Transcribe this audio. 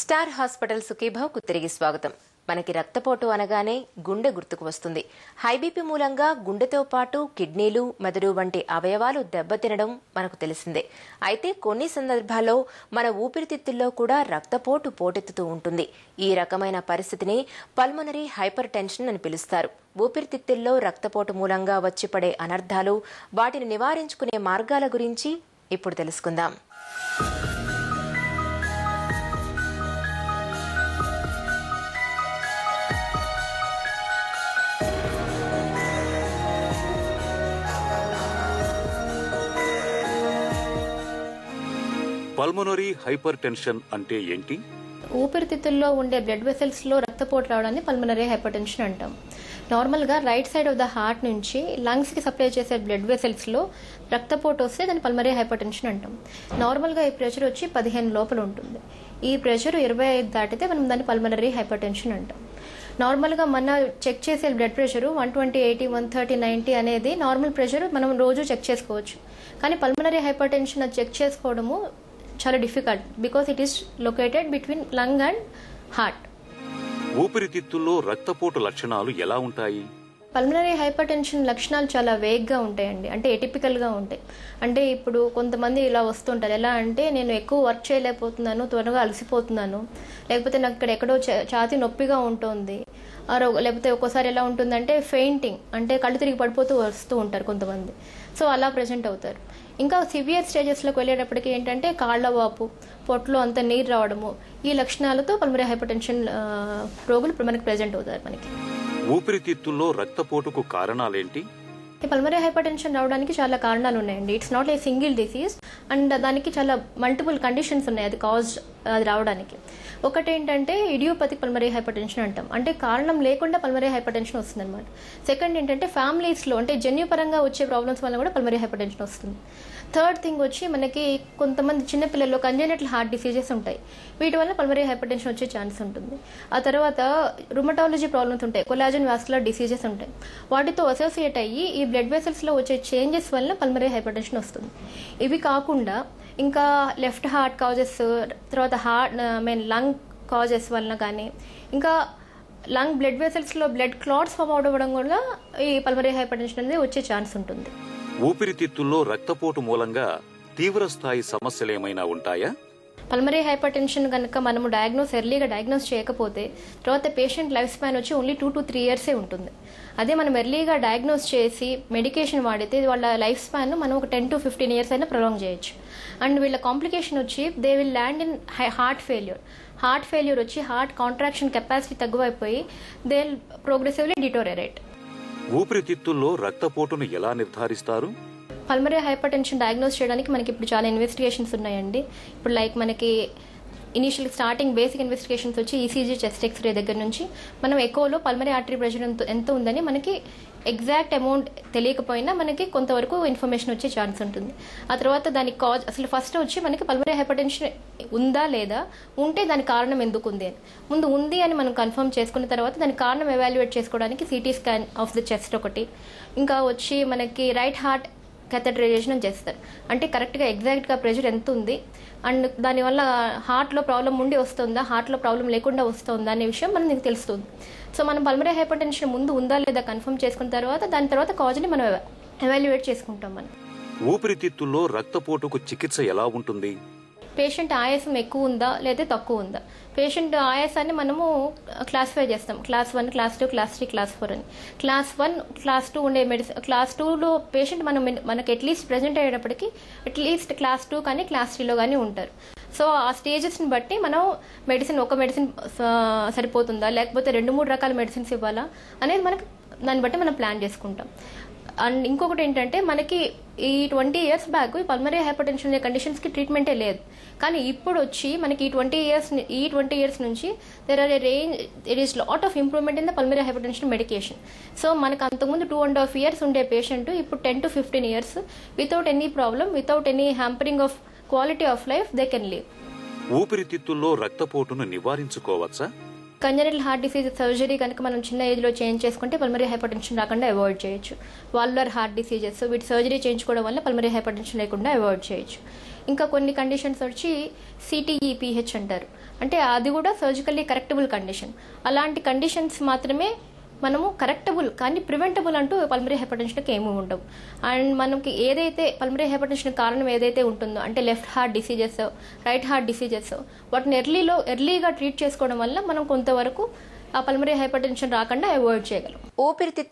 Star hospital సుఖీభావ్కు తిరిగి స్వాగతం. మనకి రక్తపోటు అనగానే గుండె గుర్తుకు వస్తుంది. హైబీపీ మూలంగా గుండెతో పాటు కిడ్నీలు, మెదడు వంటి అవయవాలు దెబ్బతినడం మనకు తెలిసిందే. అయితే కొన్ని సందర్భాల్లో మన ఊపిరితిత్తుల్లో కూడా రక్తపోటు పోటెత్తుతూ ఉంటుంది. ఈ రకమైన పరిస్థితిని పల్మనరీ హైపర్ టెన్షన్ అని పిలుస్తారు. ఊపిరితిత్తుల్లో రక్తపోటు మూలంగా వచ్చి పడే అనర్థాలు, వాటిని నివారించుకునే మార్గాల గురించి ఇప్పుడు తెలుసుకుందాం. పల్మనరీ హైపర్ టెన్షన్ అంటే ఏంటి? ఊపిరితిత్తుల్లో ఉండే బ్లడ్ వెసల్స్ లో రక్తపోటు రావడాన్ని పల్మనరీ హైపర్ టెన్షన్ అంటాం. నార్మల్ గా right side of the heart నుంచి లంగ్స్ కి సప్లై చేసే బ్లడ్ వెసల్స్ లో రక్తపోటు వస్తే దాన్ని పల్మనరీ హైపర్ టెన్షన్ అంటాం. నార్మల్ గా ఈ ప్రెషర్ వచ్చి 15 లోపల ఉంటుంది. ఈ ప్రెషర్ 25 దాటితే మనం దాన్ని పల్మనరీ హైపర్ టెన్షన్ అంటాం. నార్మల్ గా మన చెక్ చేసే బ్లడ్ ప్రెషర్ 120, 80, 130, 90 అనేది నార్మల్ ప్రెషర్ మనం రోజు చెక్ చేసుకోవచ్చు. కానీ పల్మనరీ హైపర్ టెన్షన్ చెక్ చేసుకోవడము చాలా difficult because it is located between lung and heart. ఊపిరితిత్తుల్లో రక్తపోటు లక్షణాలు ఎలా ఉంటాయి? పల్మనరీ హైపర్ టెన్షన్ లక్షణాలు చాలా వేగ్గా ఉంటాయండి, అంటే ఎటిపికల్ గా ఉంటాయి. అంటే ఇప్పుడు కొంతమంది ఇలా వస్తుంటారు. ఎలా అంటే నేను ఎక్కువ వర్క్ చేయలేకపోతున్నాను, త్వరగా అలసిపోతున్నాను, లేకపోతే నాకు ఇక్కడ ఎక్కడో ఛాతీ నొప్పిగా ఉంటుంది, లేకపోతే ఒక్కోసారి ఎలా ఉంటుందంటే ఫెయింటింగ్, అంటే కళ్ళు తిరిగి పడిపోతూ వస్తూ ఉంటారు కొంతమంది. సో అలా ప్రెజెంట్ అవుతారు. ఇంకా సివియర్ స్టేజెస్లోకి వెళ్ళేటప్పటికి ఏంటంటే కాళ్ల వాపు, పొట్లో అంత నీరు రావడము, ఈ లక్షణాలతో పల్మనరీ హైపర్ టెన్షన్ రోగులు మనకి ప్రెజెంట్ అవుతారు. మనకి ఊపిరితిత్తుల్లో రక్తపోటుకు కారణాలేంటి? పల్మనరీ హైపర్ టెన్షన్ రావడానికి చాలా కారణాలు ఉన్నాయండి. It's not a single disease and దానికి చాలా మల్టిపుల్ కండిషన్స్ ఉన్నాయి అది రావడానికి. ఒకటి ఏంటంటే ఇడియోపతిక్ పల్మనరీ హైపర్ టెన్షన్ అంటాం, అంటే కారణం లేకుండా పల్మనరీ హైపర్ టెన్షన్ వస్తుంది అనమాట. సెకండ్ ఏంటంటే ఫ్యామిలీస్లో అంటే జన్యుపరంగా వచ్చే ప్రాబ్లమ్స్ వల్ల కూడా పల్మనరీ హైపర్ టెన్షన్ వస్తుంది. థర్డ్ థింగ్ వచ్చి మనకి కొంతమంది చిన్నపిల్లల్లో కంజెనిటల్ హార్ట్ డిసీజెస్ ఉంటాయి, వీటి వల్ల పల్మనరీ హైపర్ టెన్షన్ వచ్చే ఛాన్స్ ఉంటుంది. ఆ తర్వాత రుమటాలజీ ప్రాబ్లమ్స్ ఉంటాయి, కొలాజన్ వాస్కులర్ డిసీజెస్ ఉంటాయి, వాటితో అసోసియేట్ అయ్యి ఈ బ్లడ్ వెసల్స్లో వచ్చే చేంజెస్ వల్ల పల్మనరీ హైపర్ టెన్షన్ వస్తుంది. ఇవి కాకుండా ఇంకా లెఫ్ట్ హార్ట్ కాజెస్, తర్వాత లంగ్ కాజెస్ వలన కానీ, ఇంకా లంగ్ బ్లడ్ వెసల్స్లో బ్లడ్ క్లాట్స్ ఫామ్ అవడం కూడా ఈ పల్మనరీ హైపర్ టెన్షన్ అనేది వచ్చే ఛాన్స్ ఉంటుంది. ఊపిరితిత్తుల్లో రక్తపోటు మూలంగా తీవ్ర స్థాయి సమస్యలేమైనా ఉంటాయా? పల్మనరీ హైపర్ టెన్షన్ కనుక మనము ఎర్లీగా డయాగ్నోస్ చేయకపోతే తర్వాత పేషెంట్ లైఫ్ స్పాన్ వచ్చి ఓన్లీ 2 to 3 years ఉంటుంది. అదే మనం ఎర్లీగా డయాగ్నోస్ చేసి మెడికేషన్ వాడితే వాళ్ళ లైఫ్ స్పాన్ మనం ఒక 10 to 15 years అయినా ప్రొలాంగ్ చేయొచ్చు. అండ్ వీళ్ళ కాంప్లికేషన్ వచ్చి they will land in heart failure వచ్చి హార్ట్ కాంట్రాక్షన్ కెపాసిటీ తగ్గువైపోయి దే విల్ ప్రోగ్రెసివ్లీ డిటోరరేట్. ఊపిరితిత్తుల్లో రక్తపోటును ఎలా నిర్ధారిస్తారు? పల్మనరీ హైపర్ టెన్షన్ డయాగ్నోస్ చేయడానికి మనకి ఇప్పుడు చాలా ఇన్వెస్టిగేషన్స్ ఉన్నాయండి. ఇప్పుడు మనకి ఇనిషియల్ స్టార్టింగ్ బేసిక్ ఇన్వెస్టిగేషన్స్ వచ్చి ఈసీజీ, చెస్ట్ ఎక్స్రే దగ్గర నుంచి మనం ఎకోలో పల్మనరీ ఆర్టరీ ప్రెషర్ ఎంత ఉందని మనకి ఎగ్జాక్ట్ అమౌంట్ తెలియకపోయినా మనకి కొంతవరకు ఇన్ఫర్మేషన్ వచ్చే ఛాన్స్ ఉంటుంది. ఆ తర్వాత దానికి అసలు ఫస్ట్ వచ్చి మనకి పల్మనరీ హైపర్ టెన్షన్ ఉందా లేదా, ఉంటే దాని కారణం ఎందుకు ఉంది అని ముందు ఉంది అని మనం కన్ఫర్మ్ చేసుకున్న తర్వాత దాని కారణం ఎవాల్యుయేట్ చేసుకోవడానికి CT scan of the chest ఒకటి, ఇంకా వచ్చి మనకి రైట్ హార్ట్ క్యాథెటరైజేషన్ చేస్తారు, అంటే కరెక్ట్గా ఎగ్జాక్ట్గా ప్రెషర్ ఎంత ఉంది అండ్ దానివల్ల హార్ట్లో ప్రాబ్లం ఉండి వస్తుందా, హార్ట్లో ప్రాబ్లం లేకుండా వస్తుందా అనే విషయం మనకు తెలుస్తుంది. సో మనం పల్మనరీ హైపర్ టెన్షన్ ముందు ఉందా లేదా కన్ఫర్మ్ చేసుకున్న తర్వాత దాని తర్వాత కాజ్ని మనం ఎవాల్యుయేట్ చేసుకుంటాం. మనం ఊపిరితిత్తుల్లో రక్తపోటుకు చికిత్స ఎలా ఉంటుంది? పేషెంట్ ఆయాసం ఎక్కువ ఉందా లేదా తక్కువ ఉందా, పేషెంట్ ఆయాసాన్ని మనము క్లాసిఫై చేస్తాం, క్లాస్ 1, క్లాస్ 2, క్లాస్ 3, క్లాస్ 4 అని. క్లాస్ 1, క్లాస్ 2 ఉండే మెడిసిన్, క్లాస్ 2లో పేషెంట్ మనకి అట్లీస్ట్ ప్రెజెంట్ అయ్యేటప్పటికి అట్లీస్ట్ క్లాస్ 2 కానీ క్లాస్ 3లో కానీ ఉంటారు. సో ఆ స్టేజెస్ని బట్టి మనం ఒక మెడిసిన్ సరిపోతుందా లేకపోతే 2-3 రకాల మెడిసిన్స్ ఇవ్వాలా అనేది దాన్ని బట్టి మనం ప్లాన్ చేసుకుంటాం. అండ్ ఇంకొకటి ఏంటంటే మనకి ఈ 20 years బ్యాక్ ఈ పల్మనరీ హైపర్ టెన్షన్ అనే కండిషన్స్కి ట్రీట్మెంటే లేదు. కానీ ఇప్పుడు వచ్చి మనకి ఈ 20 years నుంచి there is lot of improvement in the pulmonary hypertension medication. So మనకు అంతకుముందు 2.5 years ఉండే పేషెంట్ ఇప్పుడు 10 to 15 years without any problem, without any hampering of quality of life they can live. ఊపిరితిత్తుల్లో రక్తపోటును నివారించుకోవచ్చా? కంజనరల్ హార్ట్ డిసీజ్ సర్జరీ కనుక మనం చిన్న ఏజ్లో చేంజ్ చేసుకుంటే పల్మనరీ హైపర్ టెన్షన్ రాకుండా అవాయిడ్ చేయొచ్చు. వాల్వులర్ హార్ట్ డిసీజెస్ వీటి సర్జరీ చేయించుకోవడం వల్ల పల్మనరీ హైపర్ టెన్షన్ లేకుండా అవాయిడ్ చేయొచ్చు. ఇంకా కొన్ని కండిషన్స్ వచ్చి CTEPH అంటారు, అంటే అది కూడా సర్జికల్లీ కరెక్టబుల్ కండిషన్. అలాంటి కండిషన్స్ మాత్రమే మనము కరెక్టబుల్ కానీ ప్రివెంటబుల్ అంటూ పల్మరీ హైపర్టెన్షన్కి ఏమీ ఉండవు. అండ్ మనకి ఏదైతే పల్మరీ హైపర్టెన్షన్ కారణం ఏదైతే ఉంటుందో అంటే left heart diseases, right heart diseases, వాటిని ఎర్లీగా ట్రీట్ చేసుకోవడం వల్ల మనం కొంతవరకు ఆ పల్మరీ హైపర్టెన్షన్ రాకుండా అవాయిడ్ చేయగలం. ఊపిరితిత్తుల